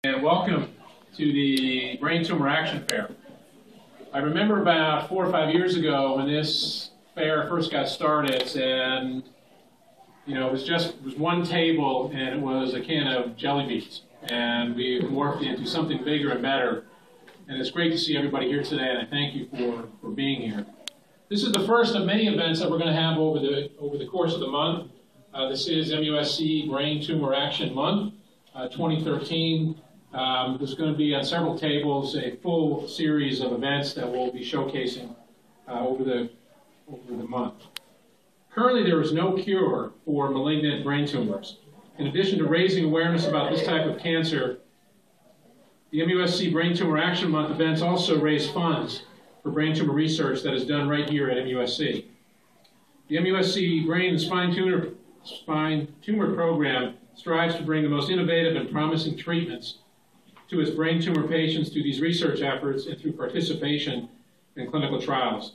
And welcome to the Brain Tumor Action Fair. I remember about 4 or 5 years ago when this fair first got started, and it was one table and it was a can of jelly beans, and we morphed into something bigger and better. And it's great to see everybody here today, and I thank you for being here. This is the first of many events that we're going to have over the course of the month. This is MUSC Brain Tumor Action Month 2013. There's going to be on several tables a full series of events that we'll be showcasing over the month. Currently, there is no cure for malignant brain tumors. In addition to raising awareness about this type of cancer, the MUSC Brain Tumor Action Month events also raise funds for brain tumor research that is done right here at MUSC. The MUSC Brain and Spine Tumor Program strives to bring the most innovative and promising treatments to its brain tumor patients through these research efforts and through participation in clinical trials.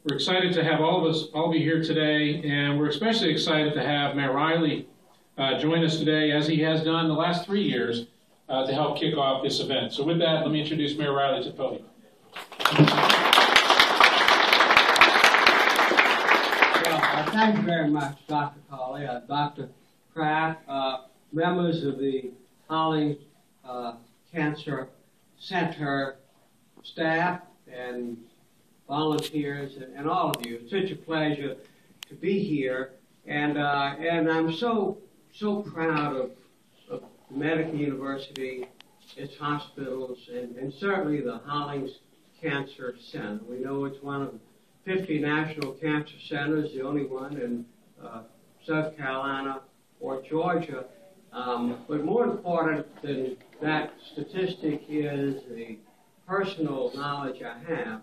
We're excited to have all of you here today, and we're especially excited to have Mayor Riley join us today, as he has done the last 3 years, to help kick off this event. So with that, let me introduce Mayor Riley to the podium. Well, thank you very much, Dr. Colley, Dr. Kraft, members of the Hollings Cancer Center staff and volunteers and all of you. It's such a pleasure to be here, and I'm so proud of the Medical University, its hospitals, and certainly the Hollings Cancer Center. We know it's one of 50 national cancer centers, the only one in South Carolina or Georgia. But more important than that statistic is the personal knowledge I have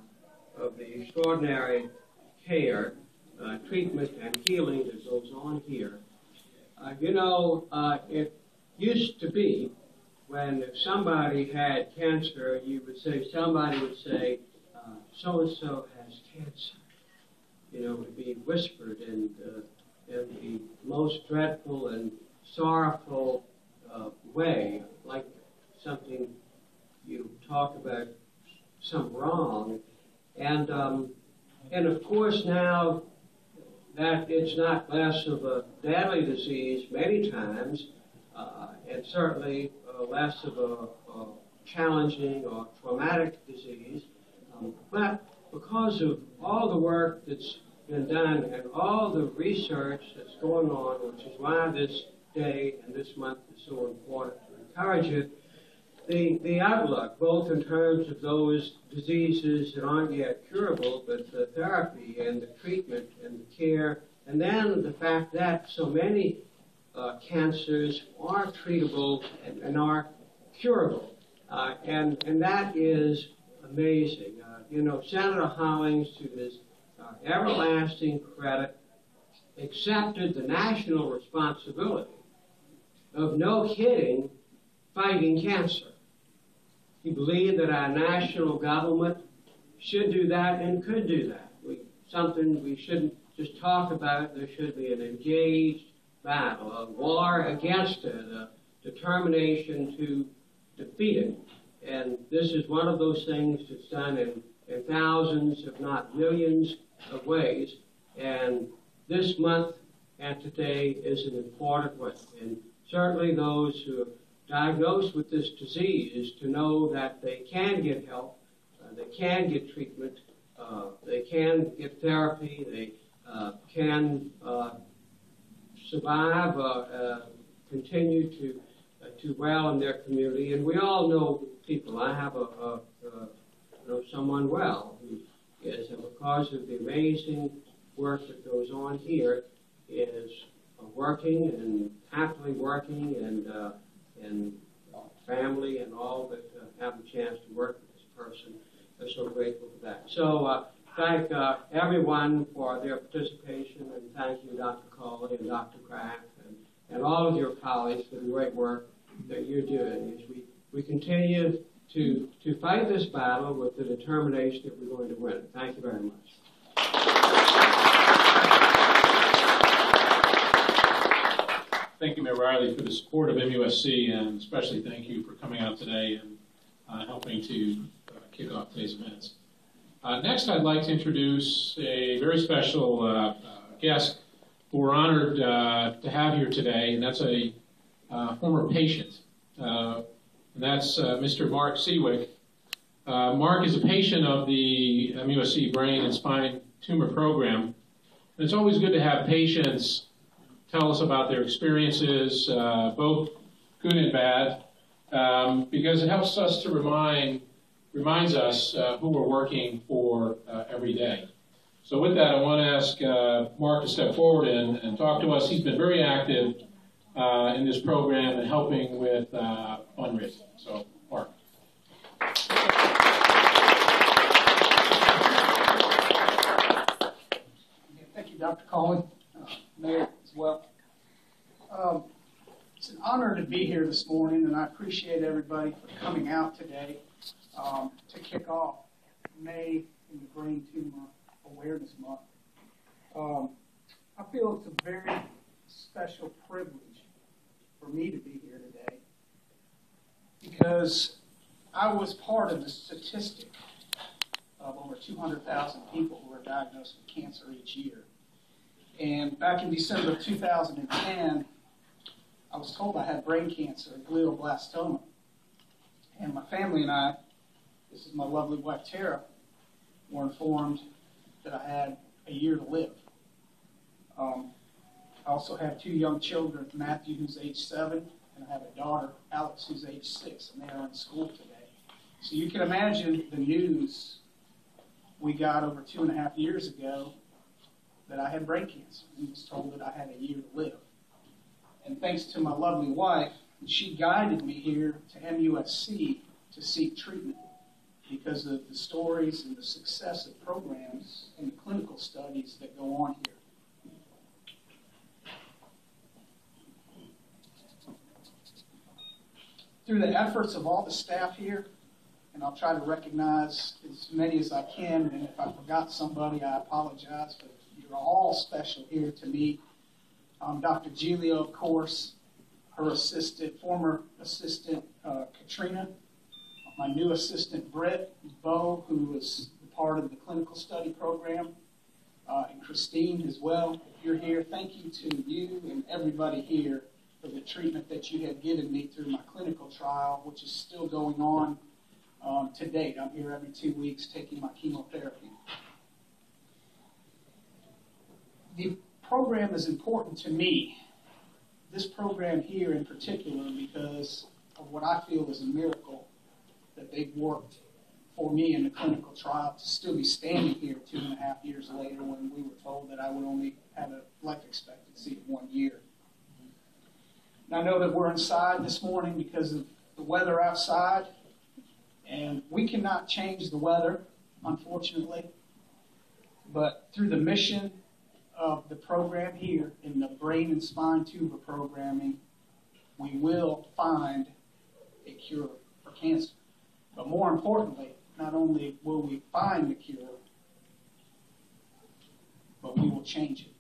of the extraordinary care, treatment, and healing that goes on here. It used to be when if somebody had cancer, somebody would say, so-and-so has cancer. It would be whispered in the most dreadful and sorrowful way, like something you talk about some wrong. And of course now that it's not less of a deadly disease many times, and certainly less of a challenging or traumatic disease, but because of all the work that's been done and all the research that's going on, which is why this day and this month is so important to encourage it, the outlook, both in terms of those diseases that aren't yet curable, but the therapy and the treatment and the care, and then the fact that so many cancers are treatable and are curable, and that is amazing. Senator Hollings, to his everlasting credit, accepted the national responsibility of, no kidding, fighting cancer. He believed that our national government should do that and could do that. Something we shouldn't just talk about. There should be an engaged battle, a war against it, a determination to defeat it. And this is one of those things that's done in thousands, if not millions, of ways. And this month and today is an important one. And certainly those who are diagnosed with this disease to know that they can get help, they can get treatment, they can get therapy, they can survive, continue to do well in their community. And we all know people. I have know someone well who is, and because of the amazing work that goes on here, is working and happily working, and family and all that have the chance to work with this person. They're so grateful for that. So thank everyone for their participation, and thank you, Dr. Colley and Dr. Kraft, and all of your colleagues for the great work that you're doing as we continue to fight this battle with the determination that we're going to win. Thank you very much. thank you, Mayor Riley, for the support of MUSC, and especially thank you for coming out today and helping to kick off today's events. Next, I'd like to introduce a very special guest who we're honored to have here today, and that's a former patient, and that's Mr. Mark Siwik. Mark is a patient of the MUSC Brain and Spine Tumor Program, and it's always good to have patients tell us about their experiences, both good and bad, because it helps us to reminds us who we're working for every day. So with that, I want to ask Mark to step forward and talk to us. He's been very active in this program and helping with fundraising. So, Mark. Thank you, Dr. Cohen, Mayor as well. It's an honor to be here this morning, and I appreciate everybody for coming out today to kick off May in the Brain Tumor Awareness Month. I feel it's a very special privilege for me to be here today because I was part of the statistic of over 200,000 people who are diagnosed with cancer each year. And back in December of 2010, I was told I had brain cancer, glioblastoma. And my family and I, this is my lovely wife Tara, were informed that I had a year to live. I also have two young children, Matthew, who's age 7, and I have a daughter, Alex, who's age 6, and they are in school today. So you can imagine the news we got over 2.5 years ago that I had brain cancer and was told that I had a year to live. And thanks to my lovely wife, she guided me here to MUSC to seek treatment because of the stories and the success of programs and the clinical studies that go on here. Through the efforts of all the staff here, and I'll try to recognize as many as I can, and if I forgot somebody, I apologize, but you're all special here to me. Dr. Giglio, of course, her assistant, former assistant, Katrina, my new assistant, Britt, Bo, who was part of the clinical study program, and Christine as well. If you're here, thank you to you and everybody here for the treatment that you have given me through my clinical trial, which is still going on to date. I'm here every 2 weeks taking my chemotherapy. The program is important to me, this program here in particular, because of what I feel is a miracle that they've worked for me in the clinical trial to still be standing here 2.5 years later when we were told that I would only have a life expectancy of 1 year. And I know that we're inside this morning because of the weather outside, and we cannot change the weather, unfortunately, but through the mission of the program here in the brain and spine tumor programming, we will find a cure for cancer. But more importantly, not only will we find the cure, but we will change it.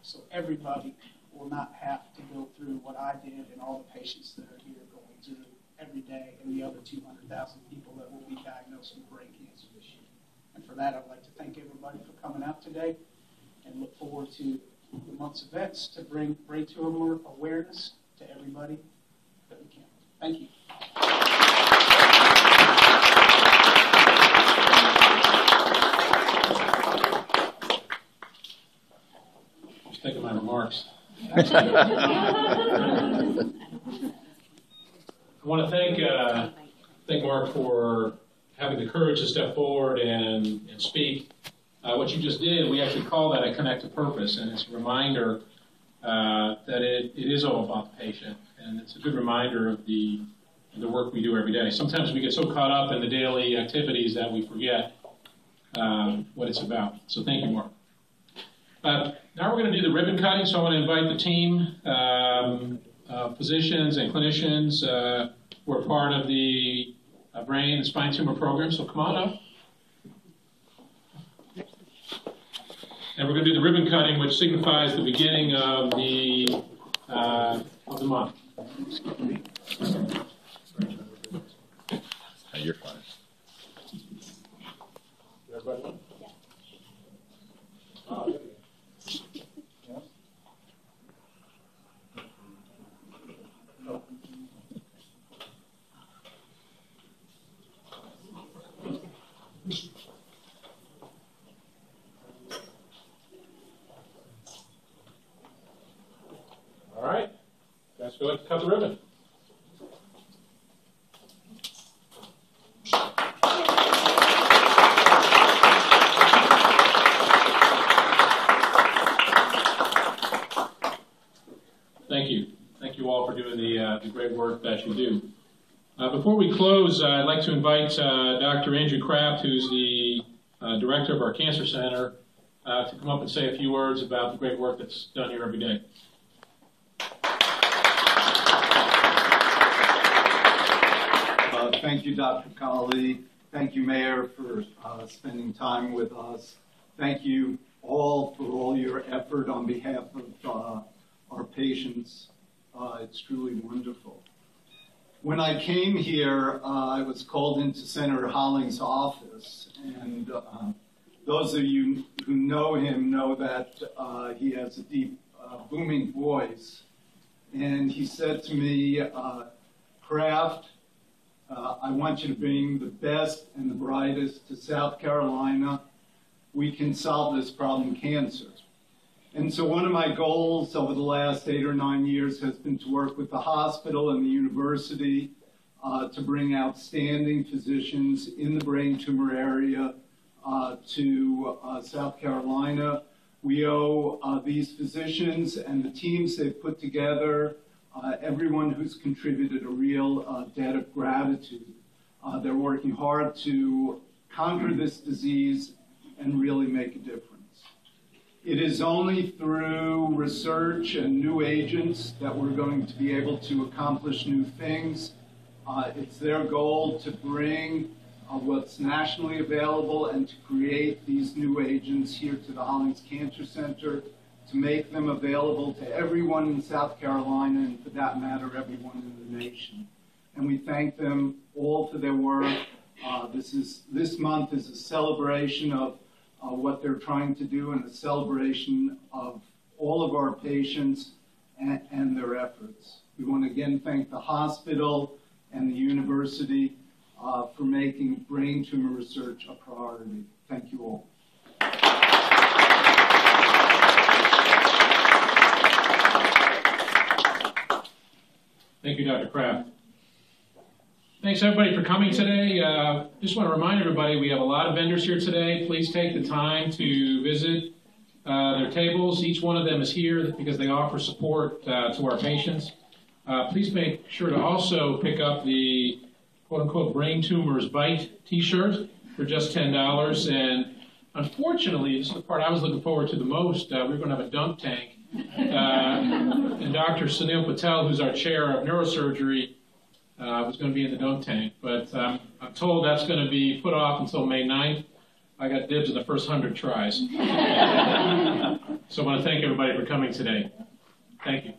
So everybody will not have to go through what I did and all the patients that are here going through every day and the other 200,000 people that will be diagnosed with brain cancer this year. And for that, I'd like to thank everybody for coming out today and look forward to the month's events to bring brain tumor awareness to everybody that we can. Thank you. Just think of my remarks. I want to thank Mark for having the courage to step forward and speak. What you just did, we actually call that a connect to purpose, and it's a reminder that it is all about the patient, and it's a good reminder of the work we do every day. Sometimes we get so caught up in the daily activities that we forget what it's about. So thank you, Mark. Now we're going to do the ribbon cutting, so I want to invite the team, physicians and clinicians who are part of the brain and spine tumor program, so come on up. And we're going to do the ribbon cutting, which signifies the beginning of the of the month. You're fine. Everybody? Yeah. Oh, there you go. All right, guys, go ahead and cut the ribbon. Thank you. Thank you all for doing the great work that you do. Before we close, I'd like to invite Dr. Andrew Kraft, who's the director of our Cancer Center, to come up and say a few words about the great work that's done here every day. Thank you, Dr. Colley. Thank you, Mayor, for spending time with us. Thank you all for all your effort on behalf of our patients. It's truly wonderful. When I came here, I was called into Senator Holling's office, and those of you who know him know that he has a deep, booming voice. And he said to me, Kraft, I want you to bring the best and the brightest to South Carolina. We can solve this problem, cancer. And so one of my goals over the last 8 or 9 years has been to work with the hospital and the university to bring outstanding physicians in the brain tumor area to South Carolina. We owe these physicians and the teams they've put together, everyone who's contributed, a real debt of gratitude. They're working hard to conquer this disease and really make a difference. It is only through research and new agents that we're going to be able to accomplish new things. It's their goal to bring what's nationally available and to create these new agents here to the Hollings Cancer Center, to make them available to everyone in South Carolina and, for that matter, everyone in the nation. And we thank them all for their work. This month is a celebration of what they're trying to do and a celebration of all of our patients and their efforts. We want to again thank the hospital and the university for making brain tumor research a priority. Thank you all. Thank you, Dr. Kraft. Thanks, everybody, for coming today. Just want to remind everybody we have a lot of vendors here today. Please take the time to visit their tables. Each one of them is here because they offer support to our patients. Please make sure to also pick up the quote-unquote Brain Tumors Bite t-shirt for just $10. And unfortunately, this is the part I was looking forward to the most. We're going to have a dunk tank. And Dr. Sunil Patel, who's our chair of neurosurgery, was going to be in the dunk tank. But I'm told that's going to be put off until May 9th. I got dibs in the first 100 tries. So I want to thank everybody for coming today. Thank you.